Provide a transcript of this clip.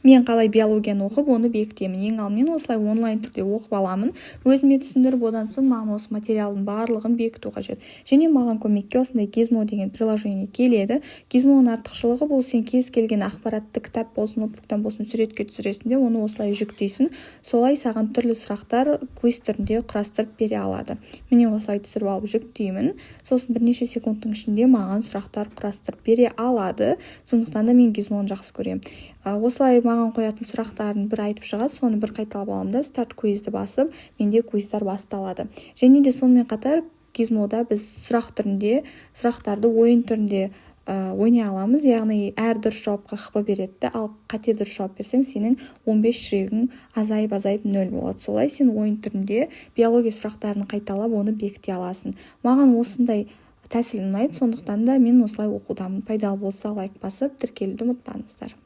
мен қалай биологияны оқып, оны бекітемін. Ең алдымен осылай онлайн түрде оқып аламын. Өзіме түсіндіріп, одан соң маған осы материалдың барлығын бекіту қажет. Және маған көмекке осындай Gizmo деген приложение келеді. Gizmoның артықшылығы бұл сен кез келген ақпаратты кітап болсын, ноутбуктан болсын суретке түсіресің де, оны осылай жүктейсің. Солай саған түрлі сұрақтар квиз түрінде құрастырып бере алады. Міне осылай түсіріп алып жүктеймін. Сосын бірнеше секундтың ішінде маған сұрақтар құрастырып бере алады. Сондықтан да мен Gizmoны жақсы көремін. Осылай маған қоятын сұрақтарын бір айтып шығады, соны бір қайталап аламын да, старт квизді басып, менде квиздар басталады. Және де сонымен қатар Gizmoда біз сұрақтарды ойын түрінде ойнай аламыз, яғни әр дұрыс жауапқа хп береді, ал қате дұрыс жауап берсең, сенің 15 жүрегің азайып 0 болады. Солай сен ойын түрінде биология сұрақтарын қайталап, оны бекіте аласың. Маған осындай тәсіл ұнайды, сондықтан да мен осылай оқудамын. Пайдалы болса лайк басып, тіркелуді ұмытпаңыздар.